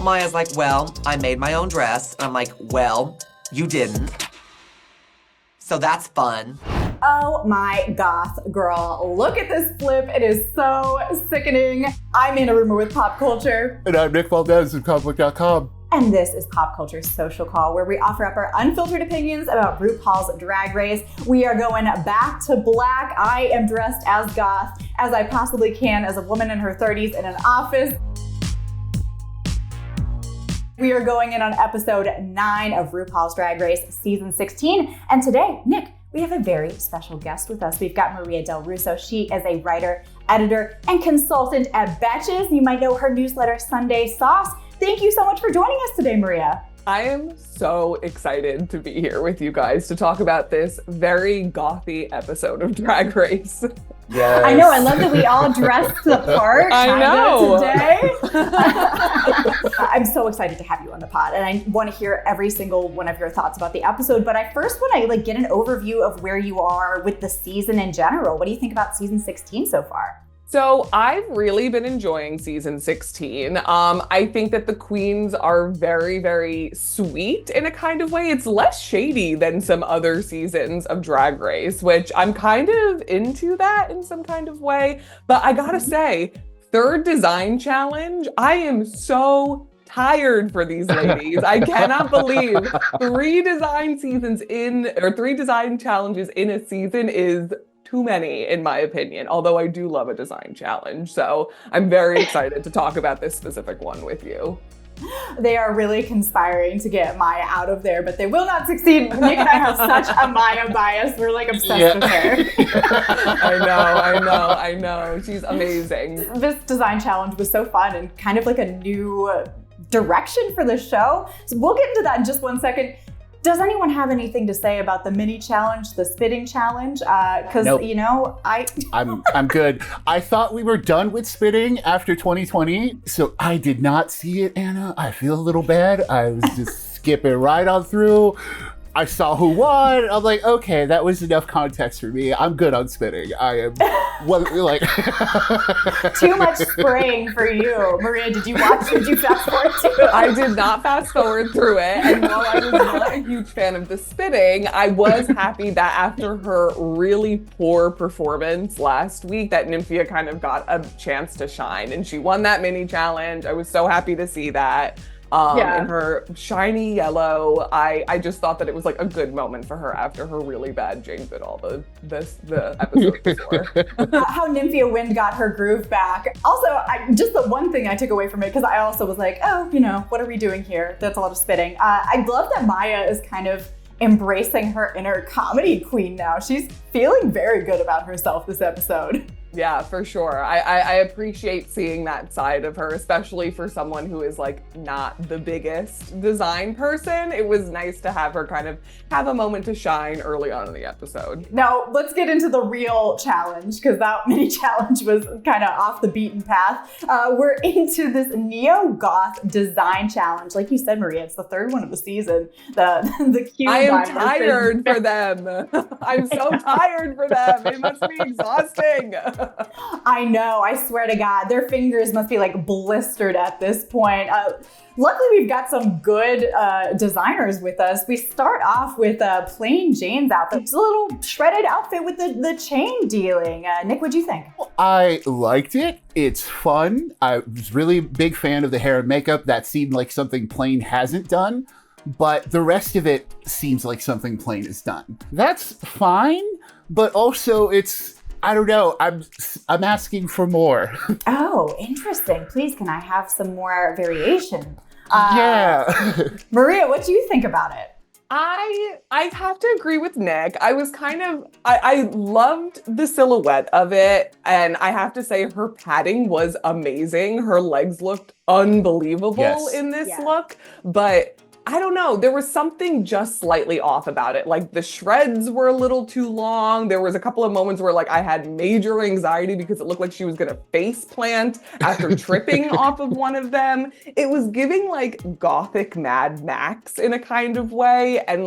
Maya's like, well, I made my own dress. And I'm like, well, you didn't. So that's fun. Oh my goth girl, look at this flip. It is so sickening. I'm in a rumor with PopCulture. And I'm Nick Valdez of comicbook.com. And this is PopCulture's Social Call, where we offer up our unfiltered opinions about RuPaul's Drag Race. We are going back to black. I am dressed as goth as I possibly can as a woman in her 30s in an office. We are going in on episode 9 of RuPaul's Drag Race season 16. And today, Nick, we have a very special guest with us. We've got Maria Del Russo. She is a writer, editor, and consultant at Betches. You might know her newsletter, Sunday Sauce. Thank you so much for joining us today, Maria. I am so excited to be here with you guys to talk about this very gothy episode of Drag Race. Yes. I know, I love that we all dressed the part today. I'm so excited to have you on the pod, and I want to hear every single one of your thoughts about the episode, but I first want to get an overview of where you are with the season in general. What do you think about season 16 so far? So I've really been enjoying season 16. I think that the queens are very, very sweet in a kind of way. It's less shady than some other seasons of Drag Race, which I'm kind of into that in some kind of way. But I gotta say, third design challenge, I am so tired for these ladies. I cannot believe 3 design challenges in a season is too many, in my opinion, although I do love a design challenge. So I'm very excited to talk about this specific one with you. They are really conspiring to get Maya out of there, but they will not succeed. Nick and I have such a Maya bias. We're obsessed with her. I know. She's amazing. This design challenge was so fun and kind of a new direction for the show. So we'll get into that in just one second. Does anyone have anything to say about the mini challenge, the spitting challenge? Because Nope. I'm good. I thought we were done with spitting after 2020, so I did not see it, Anna. I feel a little bad. I was just skipping right on through. I saw who won. I'm like, okay, that was enough context for me. I'm good on spitting. I am too much spraying for you. Maria, did you watch? Did you fast forward to it? I did not fast forward through it. And while I was not a huge fan of the spitting, I was happy that after her really poor performance last week, that Nymphia kind of got a chance to shine. And she won that mini challenge. I was so happy to see that. In her shiny yellow. I just thought that it was a good moment for her after her really bad Jane Goodall the episode before. How Nymphia Wind got her groove back. Also, just the one thing I took away from it, because I also was like, what are we doing here? That's a lot of spitting. I love that Maya is kind of embracing her inner comedy queen now. She's feeling very good about herself this episode. Yeah, for sure. I appreciate seeing that side of her, especially for someone who is not the biggest design person. It was nice to have her kind of have a moment to shine early on in the episode. Now, let's get into the real challenge, because that mini challenge was kind of off the beaten path. We're into this neo-goth design challenge. Like you said, Maria, it's the third one of the season. The cute. I am tired for them. I'm so tired for them. It must be exhausting. I know, I swear to God, their fingers must be blistered at this point. Luckily, we've got some good designers with us. We start off with Plain Jane's outfit. It's a little shredded outfit with the chain dealing. Nick, what'd you think? I liked it. It's fun. I was really a big fan of the hair and makeup. That seemed like something Plain hasn't done, but the rest of it seems like something Plain has done. That's fine, but also I don't know. I'm asking for more. Oh, interesting. Please, can I have some more variation? Yeah. Maria, what do you think about it? I have to agree with Nick. I loved the silhouette of it, and I have to say her padding was amazing. Her legs looked unbelievable in this look, but I don't know. There was something just slightly off about it. The shreds were a little too long. There was a couple of moments where I had major anxiety because it looked like she was going to face plant after tripping off of one of them. It was giving gothic Mad Max in a kind of way. And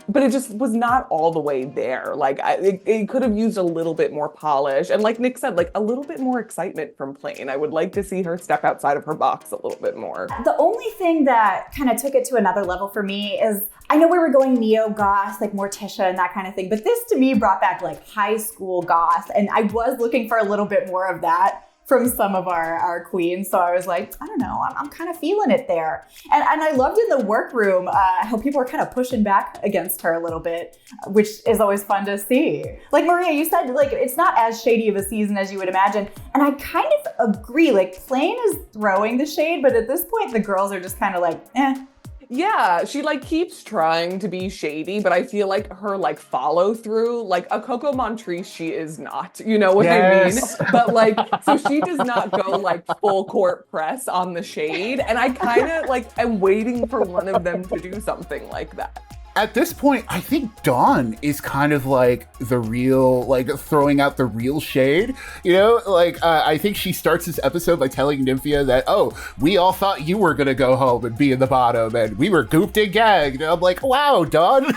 but it just was not all the way there. Like it could have used a little bit more polish. And like Nick said, like a little bit more excitement from Plain. I would like to see her step outside of her box a little bit more. The only thing that kind of took it to another level for me is, I know we were going neo-goth, like Morticia and that kind of thing, but this to me brought back like high school goth. And I was looking for a little bit more of that from some of our queens. So I was like, I don't know, I'm kind of feeling it there. And I loved in the workroom how people were kind of pushing back against her a little bit, which is always fun to see. Like Maria, you said like it's not as shady of a season as you would imagine. And I kind of agree, like Plain is throwing the shade, but at this point the girls are just kind of like, eh. Yeah, she like keeps trying to be shady, but I feel like her like follow through, like a Coco Montrese, she is not, you know what I mean? But like, so she does not go like full court press on the shade. And I kind of like am waiting for one of them to do something like that. At this point, I think Dawn is kind of like the real, like throwing out the real shade, you know? Like, I think she starts this episode by telling Nymphia that, oh, we all thought you were gonna go home and be in the bottom and we were gooped and gagged. And I'm like, wow, Dawn.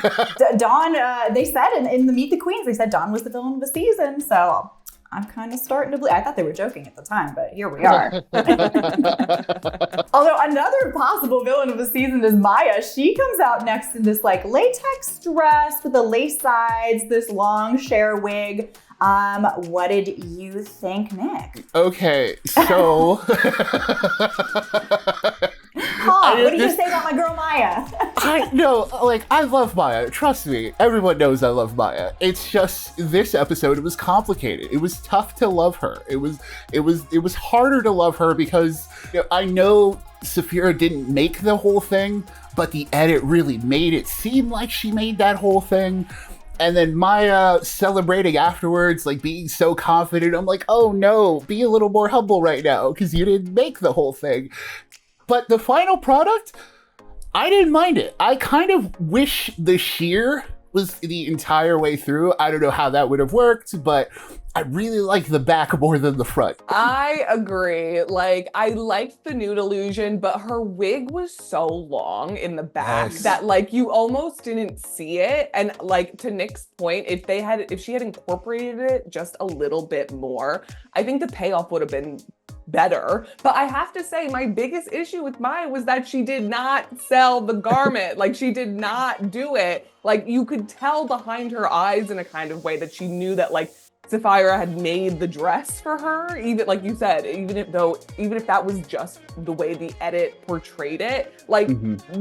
Dawn, they said in the Meet the Queens, they said Dawn was the villain of the season. So I'm kind of starting to believe. I thought they were joking at the time, but here we are. Although another possible villain of the season is Maya. She comes out next in this like latex dress with the lace sides, this long Cher wig. What did you think, Nick? Okay, so What are you gonna say about my girl Maya? I love Maya. Trust me, everyone knows I love Maya. It's just this episode, it was complicated. It was tough to love her. It was harder to love her because I know Sapphira didn't make the whole thing, but the edit really made it seem like she made that whole thing. And then Maya celebrating afterwards, like being so confident. I'm like, oh no, be a little more humble right now because you didn't make the whole thing. But the final product, I didn't mind it. I kind of wish the sheer was the entire way through. I don't know how that would have worked, but I really like the back more than the front. I agree. Like, I liked the nude illusion, but her wig was so long in the back that like you almost didn't see it. And like to Nick's point, if she had incorporated it just a little bit more, I think the payoff would have been better. But I have to say, my biggest issue with Maya was that she did not sell the garment. Like, she did not do it. Like, you could tell behind her eyes in a kind of way that she knew that like Sapphira had made the dress for her, even like you said, even if that was just the way the edit portrayed it, like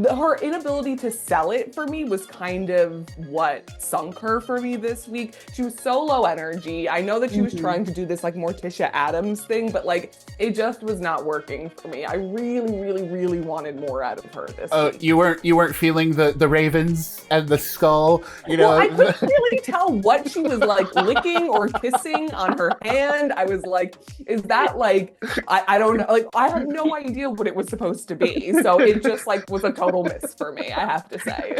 her inability to sell it for me was kind of what sunk her for me this week. She was so low energy. I know that she was trying to do this like Morticia Addams thing, but like it just was not working for me. I really, really, really wanted more out of her this week. You weren't feeling the ravens and the skull, you know? Well, I couldn't really tell what she was like licking or kissing on her hand. I was like, is that like, I don't know. Like, I had no idea what it was supposed to be. So it just like was a total miss for me, I have to say.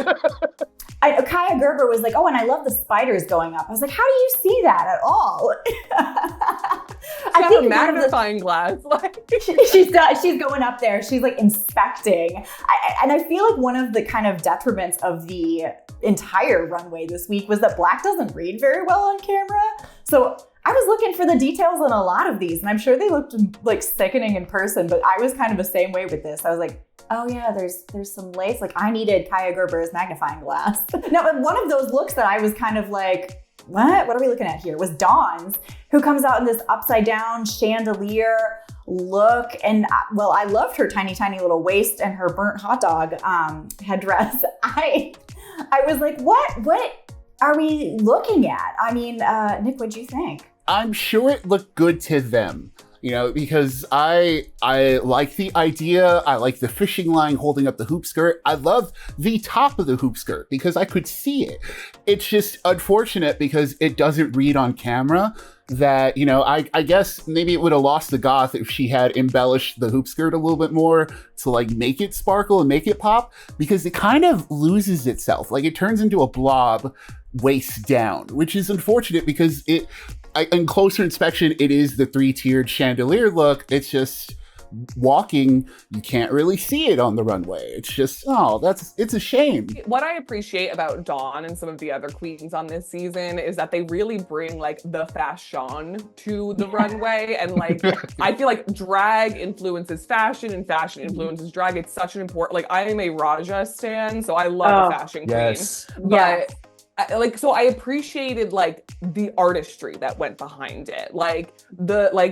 Kaia Gerber was like, oh, and I love the spiders going up. I was like, how do you see that at all? I think a magnifying glass. Like she's going up there. She's like inspecting. And I feel like one of the kind of detriments of the entire runway this week was that Black doesn't read very well on camera. So I was looking for the details on a lot of these, and I'm sure they looked like sickening in person, but I was kind of the same way with this. I was like, oh yeah, there's some lace. Like, I needed Kaia Gerber's magnifying glass. Now, one of those looks that I was kind of like, what are we looking at here? Was Dawn's, who comes out in this upside down chandelier look. And well, I loved her tiny, tiny little waist and her burnt hot dog headdress. I was like, what are we looking at? I mean, Nick, what'd you think? I'm sure it looked good to them, you know, because I like the idea. I like the fishing line holding up the hoop skirt. I love the top of the hoop skirt because I could see it. It's just unfortunate because it doesn't read on camera that, you know, I guess maybe it would have lost the goth if she had embellished the hoop skirt a little bit more to like make it sparkle and make it pop, because it kind of loses itself. Like, it turns into a blob waist down, which is unfortunate because in closer inspection, it is the 3-tiered chandelier look. It's just walking, you can't really see it on the runway. It's just, it's a shame. What I appreciate about Dawn and some of the other queens on this season is that they really bring like the fashion to the runway. And like, I feel like drag influences fashion and fashion influences drag. It's such an important, like I am a Raja stan, so I love a fashion queen. But so I appreciated like the artistry that went behind it. Like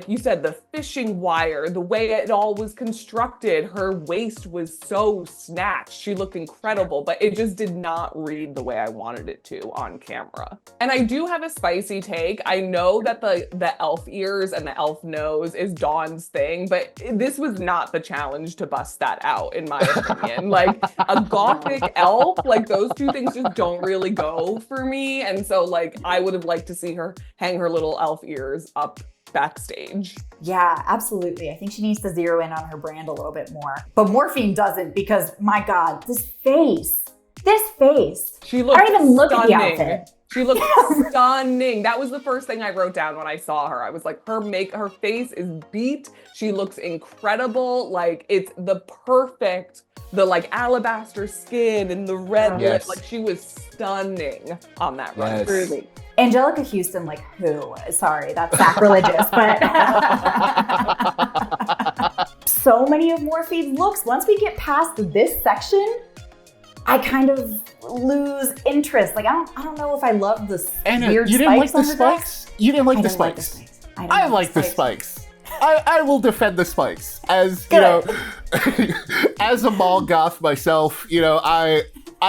you said, the fishing wire, the way it all was constructed, her waist was so snatched. She looked incredible, but it just did not read the way I wanted it to on camera. And I do have a spicy take. I know that the elf ears and the elf nose is Dawn's thing, but this was not the challenge to bust that out, in my opinion. Like a gothic elf, like those two things just don't really go for me, and so like I would have liked to see her hang her little elf ears up backstage. Yeah, absolutely. I think she needs to zero in on her brand a little bit more. But Morphine doesn't, because my God, this face. She looked I don't even look stunning. at the outfit. She looked stunning. That was the first thing I wrote down when I saw her. I was like, her face is beat. She looks incredible. Like it's the like alabaster skin and the red lip. Like she was stunning on that run. Truly. 𝐏𝐸H𝐿𝐻, like who? Sorry, that's sacrilegious, but so many of Morphine's looks, once we get past this section, I kind of lose interest. Like I don't know if I love the weird you didn't like the spikes. You didn't like the spikes. I like the spikes. I will defend the spikes. As you know, as a mall goth myself, you know, I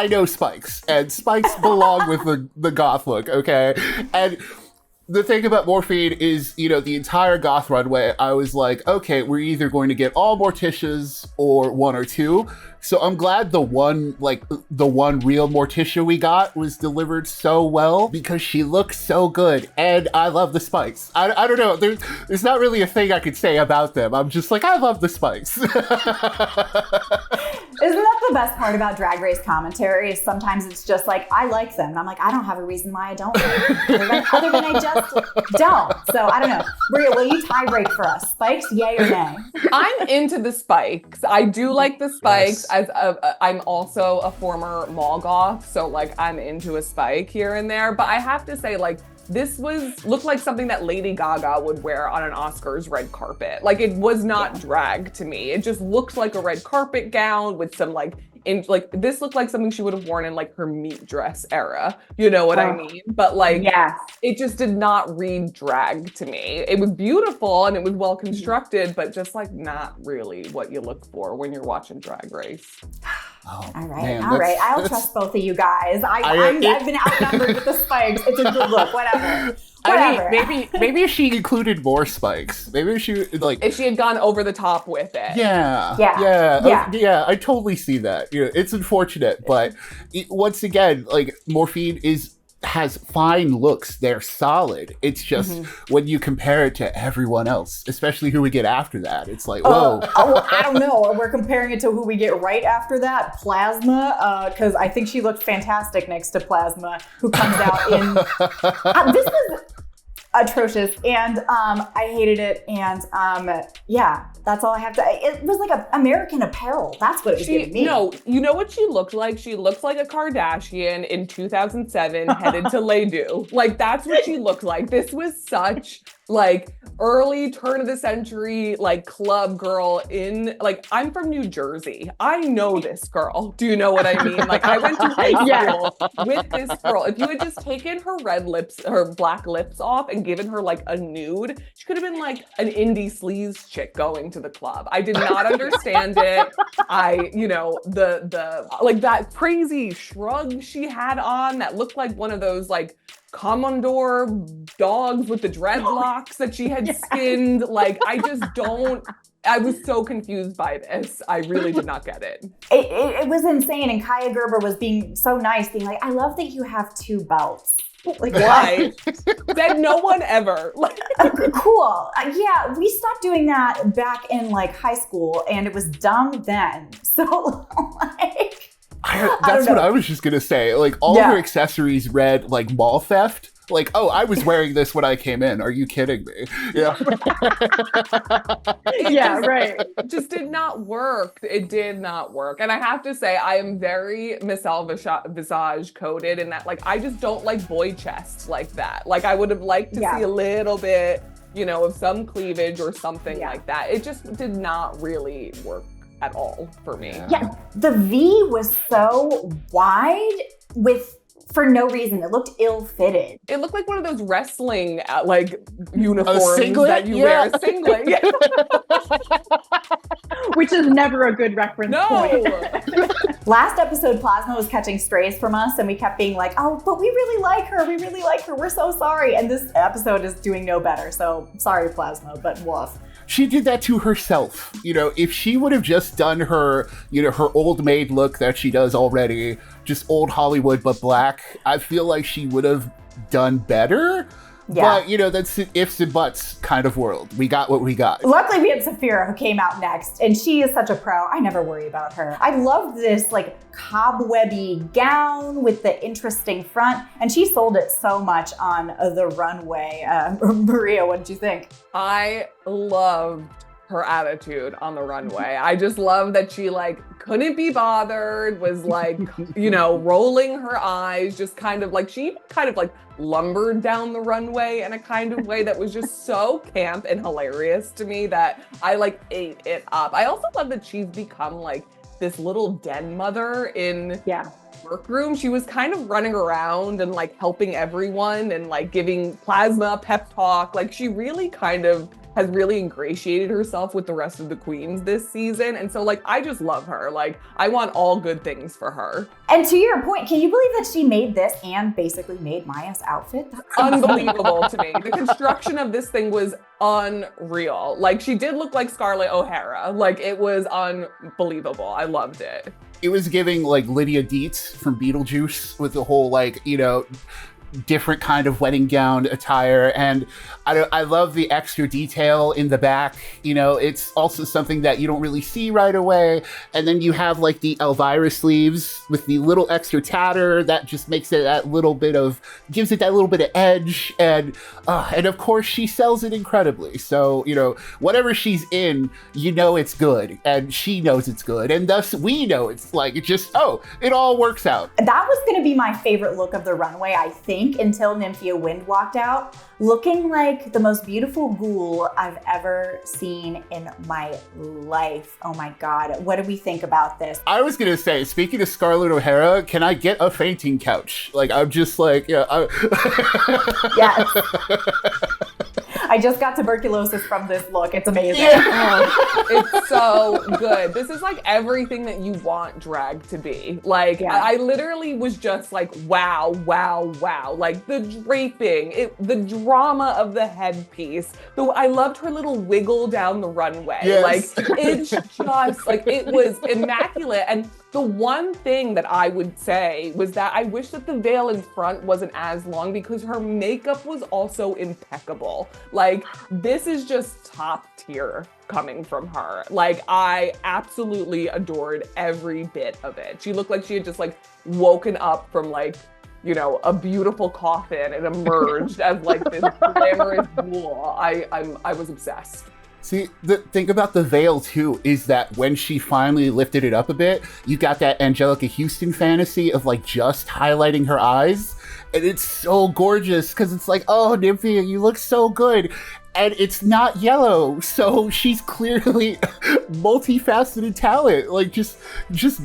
know spikes, and spikes belong with the goth look, okay? And the thing about Morphine is, you know, the entire goth runway, I was like, okay, we're either going to get all Morticias or one or two. So I'm glad the one real Morticia we got was delivered so well, because she looks so good, and I love the spikes. I don't know, there's not really a thing I could say about them. I'm just like, I love the spikes. Isn't that the best part about Drag Race commentary? Is sometimes it's just like, I like them. And I'm like, I don't have a reason why I don't like them. Other than I just don't. So I don't know. Maria, will you tie break for us? Spikes, yay or nay? I'm into the spikes. I do like the spikes. I'm also a former mall goth, so like I'm into a spike here and there. But I have to say, like, this looked like something that Lady Gaga would wear on an Oscars red carpet. Like it was not drag to me. It just looked like a red carpet gown with some this looked like something she would have worn in like her meat dress era. You know what I mean? But like, it just did not read drag to me. It was beautiful and it was well constructed, but just like not really what you look for when you're watching Drag Race. All right. I'll trust both of you guys. I've been outnumbered with the spikes. It's a good look. Whatever. I mean, maybe if she included more spikes. Maybe if she had gone over the top with it. Yeah. I totally see that. You know, it's unfortunate, but once again, like Morphine has fine looks. They're solid. It's just when you compare it to everyone else, especially who we get after that, it's like, whoa. I don't know. We're comparing it to who we get right after that, Plasma, because I think she looked fantastic next to Plasma, who comes out in... this is atrocious, and I hated it, and that's all I have to... It was like American Apparel. That's what it was giving me. No, you know what she looked like? She looked like a Kardashian in 2007 headed to Ledoux. Like, that's what she looked like. This was such... like early turn of the century, like club girl in, like, I'm from New Jersey. I know this girl. Do you know what I mean? Like I went to high school with this girl. If you had just taken her her black lips off and given her like a nude, she could have been like an indie sleaze chick going to the club. I did not understand it. The like that crazy shrug she had on that looked like one of those like Commodore dogs with the dreadlocks that she had skinned. Like, I was so confused by this. I really did not get it. It was insane. And Kaya Gerber was being so nice, being like, I love that you have two belts. Like, why? Said no one ever. Cool. Yeah, we stopped doing that back in like high school, and it was dumb then. So like... That's what I was just gonna say. Like all her accessories read like mall theft. Like, oh, I was wearing this when I came in. Are you kidding me? Yeah. Yeah, right. It just did not work. It did not work. And I have to say, I am very 𝐒𝐴 coded in that, like, I just don't like boy chests like that. Like, I would have liked to see a little bit, you know, of some cleavage or something like that. It just did not really work at all for me. Yeah, the V was so wide for no reason. It looked ill-fitted. It looked like one of those wrestling like uniforms that you Yeah. wear, a singlet. Which is never a good reference point. No. Last episode, Plasma was catching strays from us, and we kept being like, oh, but we really like her. We really like her. We're so sorry. And this episode is doing no better. So sorry, Plasma, but woof. She did that to herself. You know, if she would have just done her, you know, her old maid look that she does already, just old Hollywood but black, I feel like she would have done better. Yeah. But, you know, that's an ifs and buts kind of world. We got what we got. Luckily, we had Sapphira, who came out next, and she is such a pro. I never worry about her. I love this, like, cobwebby gown with the interesting front, and she sold it so much on the runway. Maria, what did you think? I loved her attitude on the runway. I just love that she, like, couldn't be bothered, was like, you know, rolling her eyes, just kind of like, she kind of like lumbered down the runway in a kind of way that was just so camp and hilarious to me that I like ate it up. I also love that she's become like this little den mother in workroom. She was kind of running around and like helping everyone and like giving Plasma a pep talk. Like she really kind of has really ingratiated herself with the rest of the queens this season. And so like, I just love her. Like I want all good things for her. And to your point, can you believe that she made this and basically made Maya's outfit? That's unbelievable to me. The construction of this thing was unreal. Like she did look like Scarlett O'Hara. Like it was unbelievable. I loved it. It was giving like Lydia Dietz from Beetlejuice with the whole like, you know, different kind of wedding gown attire, and I love the extra detail in the back. You know, it's also something that you don't really see right away, and then you have like the Elvira sleeves with the little extra tatter that just makes it that little bit of, gives it that little bit of edge, and of course she sells it incredibly. So, you know, whatever she's in, you know it's good, and she knows it's good, and thus we know it's like, it just, it all works out. That was gonna be my favorite look of the runway, I think, until Nymphia Wind walked out, looking like the most beautiful ghoul I've ever seen in my life. Oh my God, what do we think about this? I was gonna say, speaking of Scarlett O'Hara, can I get a fainting couch? Like, I'm just like, Yes. I just got tuberculosis from this look. It's amazing. It's so good. This is like everything that you want drag to be. Like, I literally was just like, wow, wow, wow. Like the draping, the drama of the headpiece. I loved her little wiggle down the runway. Yes. Like, it's just like, it was immaculate. And the one thing that I would say was that I wish that the veil in front wasn't as long because her makeup was also impeccable. Like, this is just top tier coming from her. Like, I absolutely adored every bit of it. She looked like she had just like woken up from like, you know, a beautiful coffin and emerged as like this glamorous ghoul. I was obsessed. See, the thing about the veil, too, is that when she finally lifted it up a bit, you got that Angelica Houston fantasy of, like, just highlighting her eyes. And it's so gorgeous, because it's like, oh, Nymphia, you look so good. And it's not yellow, so she's clearly multifaceted talent. Like, just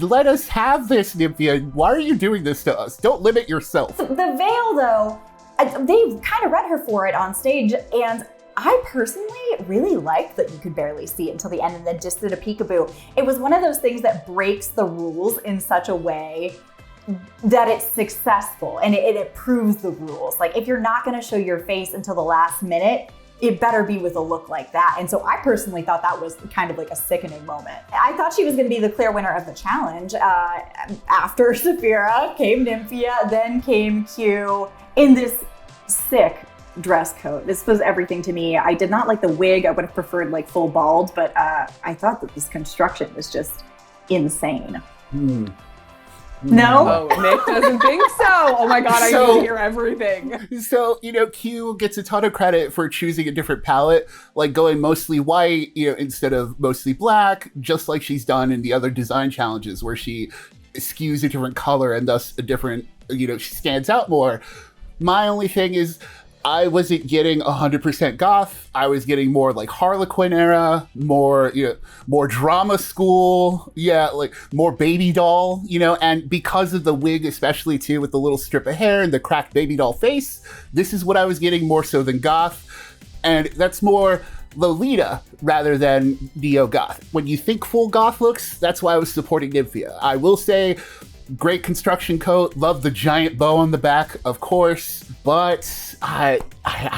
let us have this, Nymphia. Why are you doing this to us? Don't limit yourself. The veil, though, they kind of read her for it on stage, and I personally really liked that you could barely see it until the end and then just did a peekaboo. It was one of those things that breaks the rules in such a way that it's successful and it proves the rules. Like, if you're not gonna show your face until the last minute, it better be with a look like that. And so I personally thought that was kind of like a sickening moment. I thought she was gonna be the clear winner of the challenge. After Sapphira came Nymphia, then came Q in this sick dress code. This was everything to me. I did not like the wig. I would have preferred like full bald, but I thought that this construction was just insane. No? Oh, Nick doesn't think so. Oh my God, I need to hear everything. So, Q gets a ton of credit for choosing a different palette, like going mostly white, instead of mostly black, just like she's done in the other design challenges where she skews a different color and thus a different, she stands out more. My only thing is I wasn't getting 100% goth. I was getting more like Harlequin era, more drama school, like more baby doll, and because of the wig, especially too, with the little strip of hair and the cracked baby doll face, this is what I was getting more so than goth. And that's more Lolita rather than neo-goth. When you think full goth looks, that's why I was supporting Nymphia. I will say, great construction coat, love the giant bow on the back, of course, but I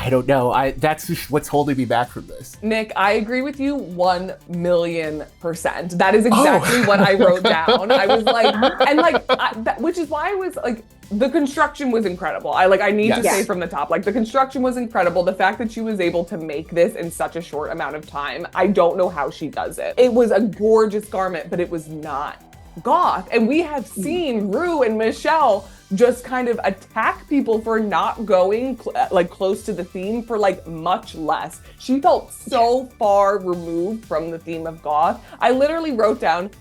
don't know. That's just what's holding me back from this. Nick, I agree with you 1,000,000%. That is exactly what I wrote down. I was like, which is why I was like, the construction was incredible. I need to say from the top, the construction was incredible. The fact that she was able to make this in such a short amount of time, I don't know how she does it. It was a gorgeous garment, but it was not goth. And we have seen Ru and Michelle just kind of attack people for not going close to the theme for much less. She felt so far removed from the theme of goth. I literally wrote down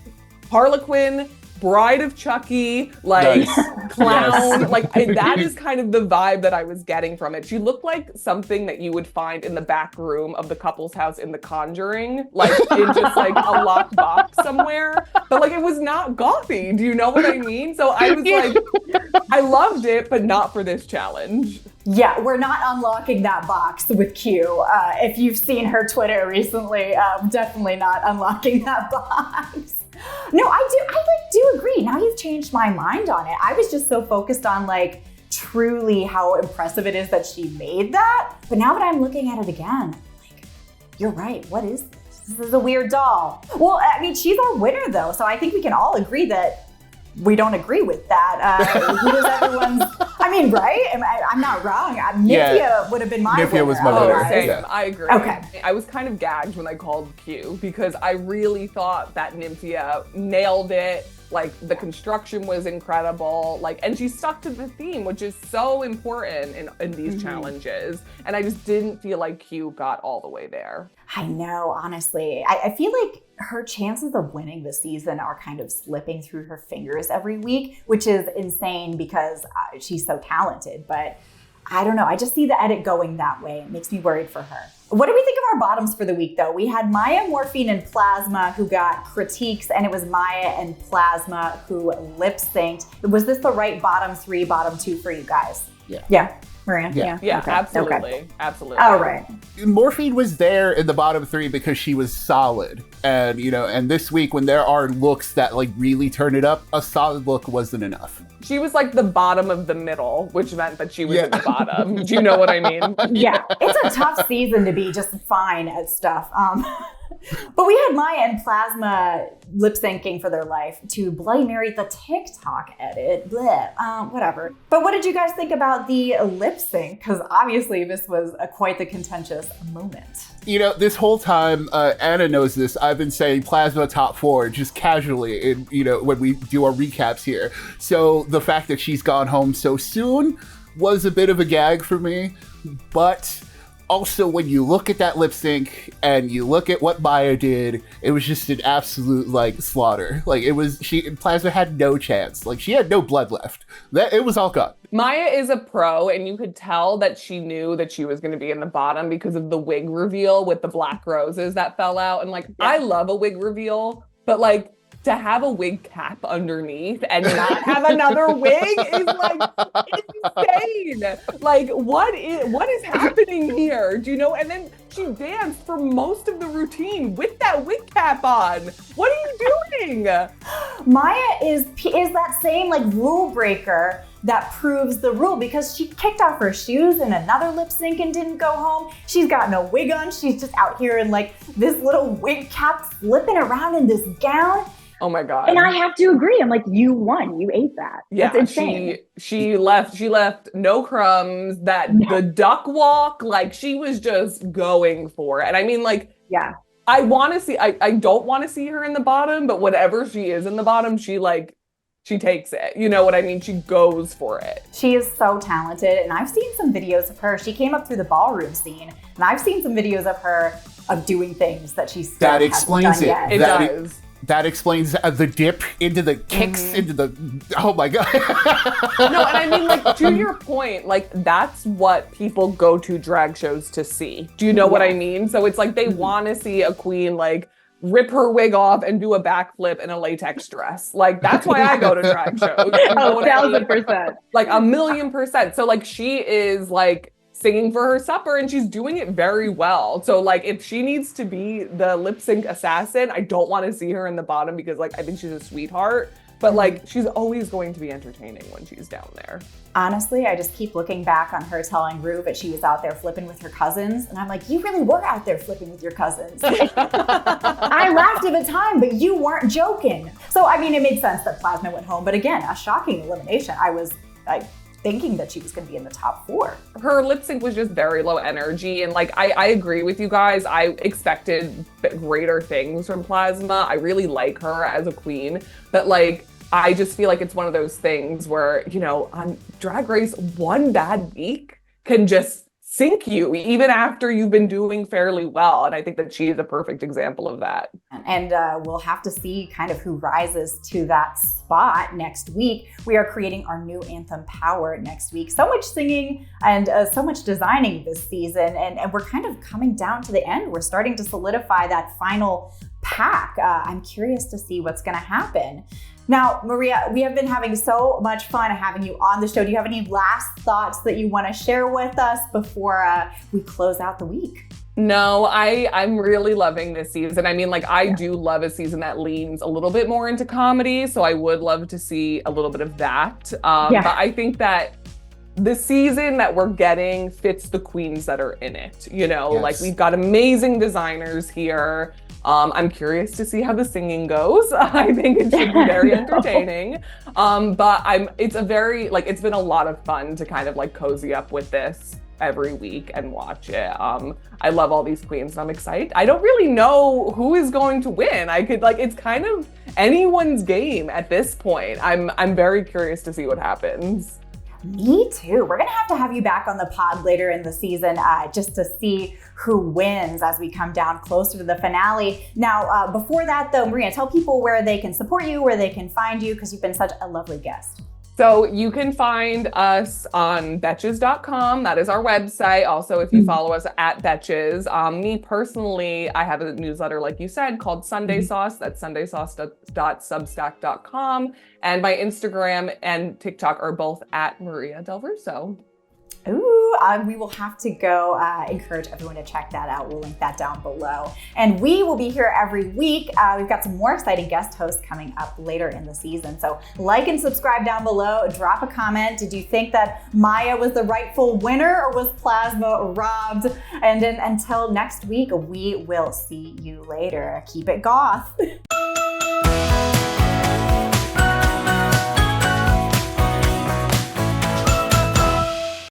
Harlequin, Bride of Chucky, Nice. clown, Yes. that is kind of the vibe that I was getting from it. She looked like something that you would find in the back room of the couple's house in The Conjuring, in just a locked box somewhere. But it was not gothy. Do you know what I mean? So I was I loved it, but not for this challenge. Yeah, we're not unlocking that box with Q. If you've seen her Twitter recently, definitely not unlocking that box. No, I do agree. Now you've changed my mind on it. I was just so focused on truly how impressive it is that she made that. But now that I'm looking at it again, you're right. What is this? This is a weird doll. Well, I mean, she's our winner though. So I think we can all agree that we don't agree with that. Who is everyone's? I mean, right? I'm not wrong. Nymphia would have been my Nymphia winner. was my winner. Same. Yeah. I agree. Okay. I was kind of gagged when I called Q because I really thought that Nymphia nailed it. The construction was incredible. And she stuck to the theme, which is so important in these challenges. And I just didn't feel like Q got all the way there. I know, honestly. I feel like her chances of winning the season are kind of slipping through her fingers every week, which is insane because she's so talented. But I don't know. I just see the edit going that way. It makes me worried for her. What do we think of our bottoms for the week, though? We had Maya, Morphine, and Plasma who got critiques, and it was Maya and Plasma who lip synced. Was this the right bottom 3, bottom 2 for you guys? Yeah. Maria? Yeah, Okay. absolutely. Okay. Absolutely. All right. Morphine was there in the bottom 3 because she was solid. And, and this week when there are looks that really turn it up, a solid look wasn't enough. She was the bottom of the middle, which meant that she was at the bottom. Do you know what I mean? Yeah, it's a tough season to be just fine at stuff. But we had Maya and Plasma lip syncing for their life to Bloody Mary, the TikTok edit, whatever. But what did you guys think about the lip sync? Because obviously this was quite the contentious moment. This whole time, Anna knows this, I've been saying Plasma top 4 just casually, when we do our recaps here. So the fact that she's gone home so soon was a bit of a gag for me, but also when you look at that lip sync and you look at what Maya did, it was just an absolute slaughter. Plasma had no chance. She had no blood left. It was all gone. Maya is a pro, and you could tell that she knew that she was going to be in the bottom because of the wig reveal with the black roses that fell out. And I love a wig reveal, but to have a wig cap underneath and not have another wig is insane. What is happening here? Do you know? And then she danced for most of the routine with that wig cap on. What are you doing? Maya is that same rule breaker that proves the rule because she kicked off her shoes in another lip sync and didn't go home. She's got no wig on. She's just out here in this little wig cap flipping around in this gown. Oh my God. And I have to agree. I'm you won. You ate that. Yeah, that's insane. She left no crumbs. The duck walk, she was just going for it. And I mean, yeah. I don't want to see her in the bottom, but whatever she is in the bottom, she she takes it. You know what I mean? She goes for it. She is so talented, and I've seen some videos of her. She came up through the ballroom scene, and I've seen some videos of her of doing things that she still That hasn't explains done it. yet. It That does. That explains the dip into the kicks, into the, oh my God. No, and I mean, like, to your point, like, that's what people go to drag shows to see. Do you know what I mean? So it's like they want to see a queen, like, rip her wig off and do a backflip in a latex dress. Like, that's why I go to drag shows. You know what I mean? 1,000%. Like, 1,000,000%. So, like, she is, like, singing for her supper and she's doing it very well. So, like, if she needs to be the lip sync assassin, I don't want to see her in the bottom because, like, I think she's a sweetheart. But, like, she's always going to be entertaining when she's down there. Honestly, I just keep looking back on her telling Ru that she was out there flipping with her cousins. And I'm like, you really were out there flipping with your cousins. I laughed at the time, but you weren't joking. So, I mean, it made sense that Plasma went home. But again, a shocking elimination. I was like thinking that she was going to be in the top 4. Her lip sync was just very low energy. And, like, I agree with you guys. I expected greater things from Plasma. I really like her as a queen. But, like, I just feel like it's one of those things where, you know, on Drag Race, one bad week can just sink you even after you've been doing fairly well. And I think that she is a perfect example of that. And we'll have to see kind of who rises to that spot next week. We are creating our new anthem, Power, next week. So much singing and so much designing this season. And we're kind of coming down to the end. We're starting to solidify that final pack. I'm curious to see what's going to happen. Now, Maria, we have been having so much fun having you on the show. Do you have any last thoughts that you want to share with us before we close out the week? No, I'm really loving this season. I mean, like, I do love a season that leans a little bit more into comedy, so I would love to see a little bit of that. But I think that the season that we're getting fits the queens that are in it. You know, like, we've got amazing designers here. I'm curious to see how the singing goes. I think it should be very entertaining. But it's been a lot of fun to kind of like cozy up with this every week and watch it. I love all these queens and I'm excited. I don't really know who is going to win. It's kind of anyone's game at this point. I'm very curious to see what happens. Me too. We're going to have you back on the pod later in the season just to see who wins as we come down closer to the finale. Now, before that though, Maria, tell people where they can support you, where they can find you, because you've been such a lovely guest. So you can find us on Betches.com. That is our website. Also, if you follow us at Betches. Me personally, I have a newsletter, like you said, called Sunday Sauce. That's sundaysauce.substack.com. And my Instagram and TikTok are both at Maria Del Russo. Ooh, we will have to go encourage everyone to check that out. We'll link that down below. And we will be here every week. We've got some more exciting guest hosts coming up later in the season. So like and subscribe down below. Drop a comment. Did you think that Maya was the rightful winner or was Plasma robbed? And then until next week, we will see you later. Keep it goth.